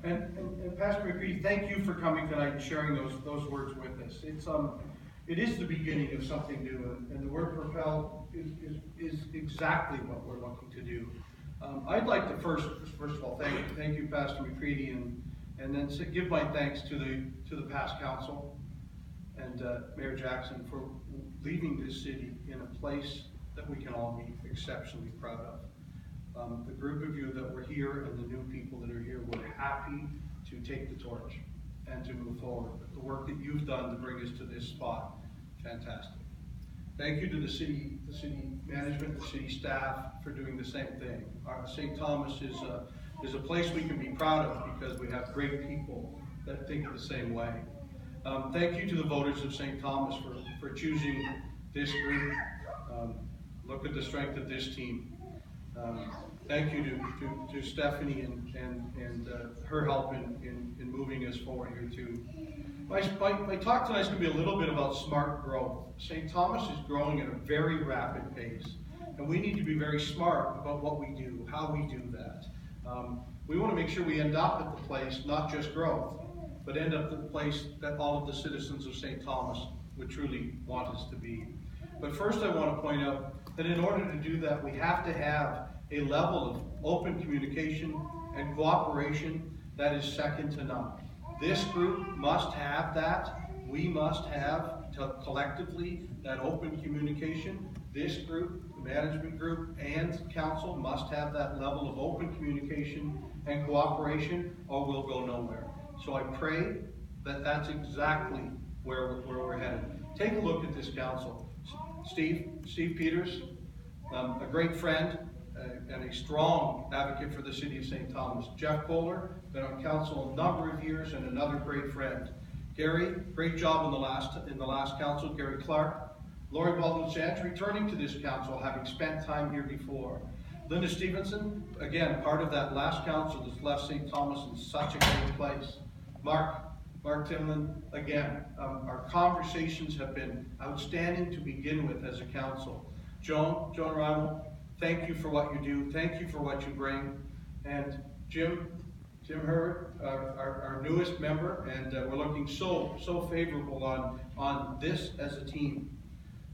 And Pastor McCready, thank you for coming tonight and sharing those words with us. It is the beginning of something new, and the word propel is exactly what we're looking to do. I'd like to first of all thank you, Pastor McCready, and then give my thanks to the past council and Mayor Jackson for leaving this city in a place that we can all be exceptionally proud of. The group of you that were here and the new people that are here, we're happy to take the torch and to move forward. The work that you've done to bring us to this spot, fantastic. Thank you to the city management, the city staff for doing the same thing. St. Thomas is a place we can be proud of because we have great people that think the same way. Thank you to the voters of St. Thomas for choosing this group. Look at the strength of this team. Thank you to Stephanie and her help in moving us forward here too. My talk tonight is going to be a little bit about smart growth. St. Thomas is growing at a very rapid pace, and we need to be very smart about what we do, how we do that. We want to make sure we end up at the place, not just growth, but end up at the place that all of the citizens of St. Thomas would truly want us to be. But first I want to point out that in order to do that, we have to have a level of open communication and cooperation that is second to none. This group must have that. We must have collectively that open communication. This group, the management group, and council must have that level of open communication and cooperation, or we'll go nowhere. So I pray that that's exactly where we're headed. Take a look at this council. Steve Peters, a great friend and a strong advocate for the city of St. Thomas. Jeff Kohler, been on council a number of years and another great friend. Gary, great job in the last council. Gary Clark. Lori Baldwin-Sands, returning to this council, having spent time here before. Linda Stevenson, again, part of that last council that's left St. Thomas in such a great place. Mark Timlin, again, our conversations have been outstanding to begin with as a council. Joan Rimmel, thank you for what you do. Thank you for what you bring. And Jim Herbert, our newest member, and we're looking so favorable on this as a team.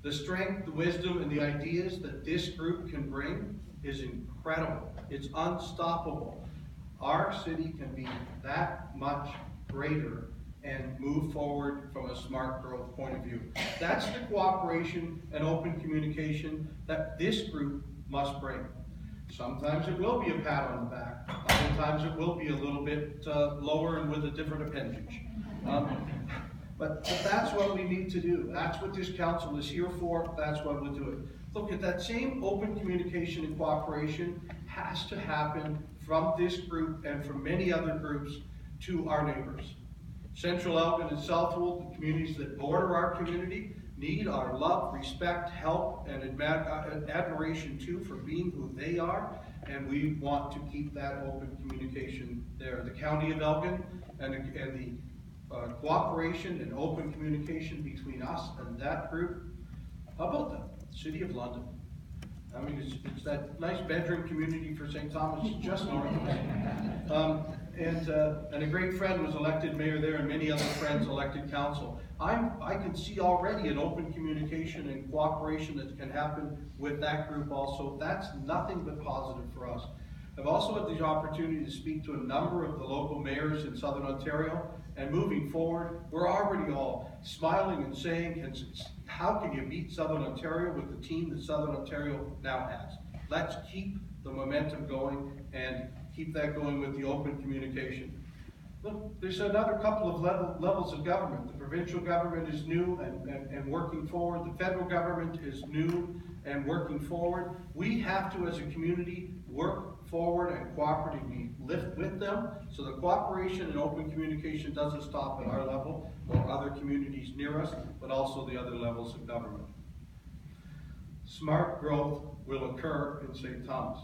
The strength, the wisdom, and the ideas that this group can bring is incredible. It's unstoppable. Our city can be that much greater and move forward from a smart growth point of view. That's the cooperation and open communication that this group must bring. Sometimes it will be a pat on the back. Sometimes it will be a little bit lower and with a different appendage. But that's what we need to do. That's what this council is here for. That's why we'll do it. Look, at that same open communication and cooperation has to happen from this group and from many other groups to our neighbors. Central Elgin and Southwold, the communities that border our community, need our love, respect, help, and admiration too for being who they are, and we want to keep that open communication there. The County of Elgin and the cooperation and open communication between us and that group. How about the City of London? I mean, it's that nice bedroom community for St. Thomas, just north of us. And a great friend was elected mayor there, and many other friends elected council. I can see already an open communication and cooperation that can happen with that group also. That's nothing but positive for us. I've also had the opportunity to speak to a number of the local mayors in Southern Ontario, and moving forward, we're already all smiling and saying, how can you beat Southern Ontario with the team that Southern Ontario now has? Let's keep the momentum going and keep that going with the open communication. Look, there's another couple of levels of government. The provincial government is new and working forward. The federal government is new and working forward. We have to, as a community, work forward and cooperatively lift with them, so the cooperation and open communication doesn't stop at our level or other communities near us, but also the other levels of government. Smart growth will occur in St. Thomas.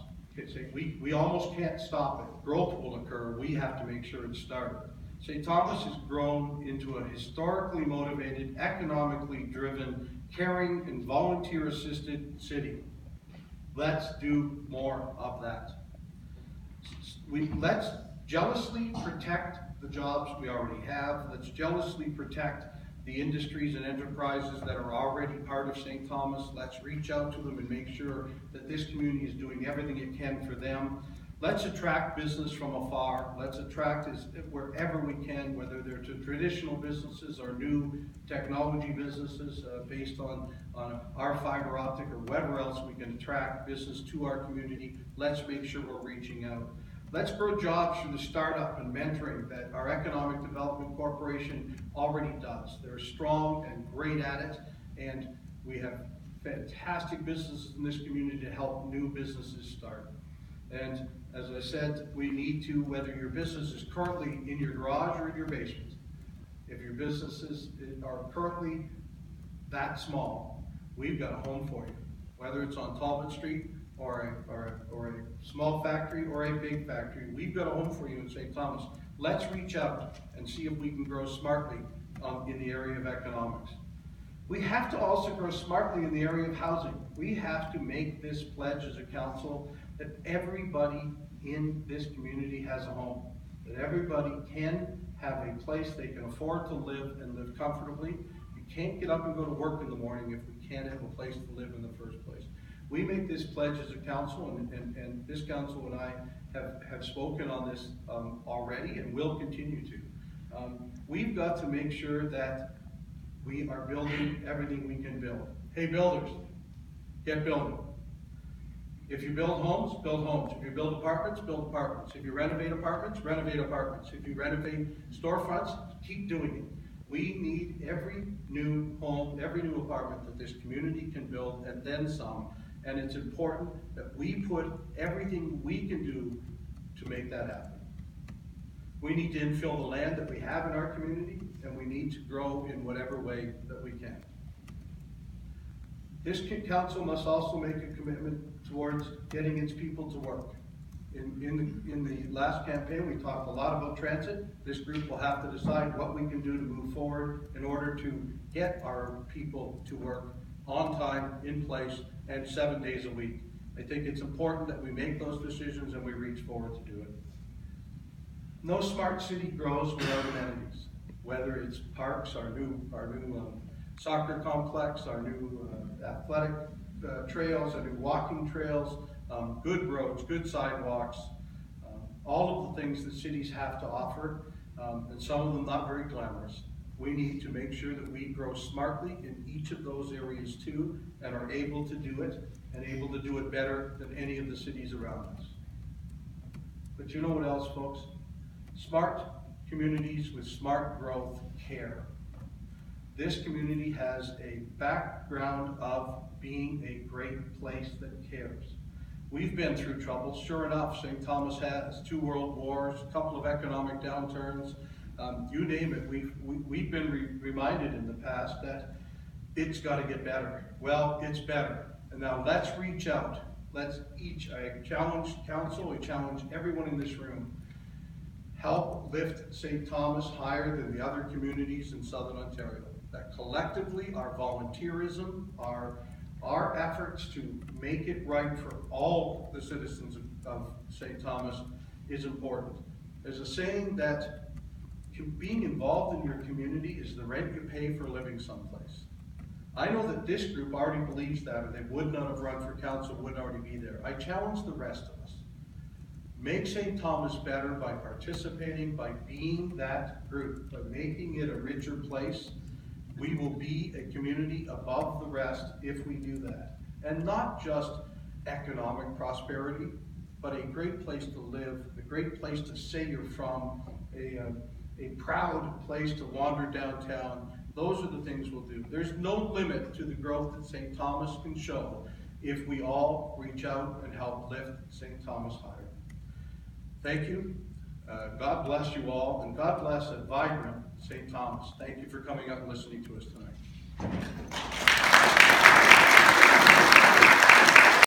We almost can't stop it. Growth will occur. We have to make sure it started. St. Thomas has grown into a historically motivated, economically driven, caring, and volunteer-assisted city. Let's do more of that. Let's jealously protect the jobs we already have. Let's jealously protect the industries and enterprises that are already part of St. Thomas. Let's reach out to them and make sure that this community is doing everything it can for them. Let's attract business from afar. Let's attract wherever we can, whether they're to traditional businesses or new technology businesses based on our fiber optic or whatever else we can attract business to our community. Let's make sure we're reaching out. Let's grow jobs through the startup and mentoring that our Economic Development Corporation already does. They're strong and great at it, and we have fantastic businesses in this community to help new businesses start. And as I said, we need to, whether your business is currently in your garage or in your basement, if your businesses are currently that small, we've got a home for you. Whether it's on Talbot Street or a small factory or a big factory, we've got a home for you in St. Thomas. Let's reach out and see if we can grow smartly in the area of economics. We have to also grow smartly in the area of housing. We have to make this pledge as a council that everybody in this community has a home, that everybody can have a place they can afford to live and live comfortably. You can't get up and go to work in the morning if we can't have a place to live in the first place. We make this pledge as a council, and this council and I have spoken on this already and will continue to. We've got to make sure that we are building everything we can build. Hey builders, get building. If you build homes, build homes. If you build apartments, build apartments. If you renovate apartments, renovate apartments. If you renovate storefronts, keep doing it. We need every new home, every new apartment that this community can build, and then some. And it's important that we put everything we can do to make that happen. We need to infill the land that we have in our community, and we need to grow in whatever way that we can. This council must also make a commitment towards getting its people to work. In the last campaign, we talked a lot about transit. This group will have to decide what we can do to move forward in order to get our people to work on time, in place, and 7 days a week. I think it's important that we make those decisions and we reach forward to do it. No smart city grows without amenities, whether it's parks, our new soccer complex, our new athletic trails, our new walking trails, good roads, good sidewalks, all of the things that cities have to offer, and some of them not very glamorous. We need to make sure that we grow smartly in each of those areas too, and are able to do it, and able to do it better than any of the cities around us. But you know what else, folks? Smart communities with smart growth care. This community has a background of being a great place that cares. We've been through trouble. Sure enough, St. Thomas has 2 world wars, a couple of economic downturns, you name it. We've been reminded in the past that it's got to get better. Well, it's better. And now let's reach out. I challenge council, I challenge everyone in this room, help lift St. Thomas higher than the other communities in Southern Ontario. That collectively, our volunteerism, our efforts to make it right for all the citizens of St. Thomas is important. There's a saying that being involved in your community is the rent you pay for living someplace. I know that this group already believes that, or they would not have run for council, would already be there. I challenge the rest of us. Make St. Thomas better by participating, by being that group, by making it a richer place. We will be a community above the rest if we do that. And not just economic prosperity, but a great place to live, a great place to say you're from, a proud place to wander downtown. Those are the things we'll do. There's no limit to the growth that St. Thomas can show if we all reach out and help lift St. Thomas higher. Thank you. God bless you all, and God bless a vibrant St. Thomas. Thank you for coming out and listening to us tonight.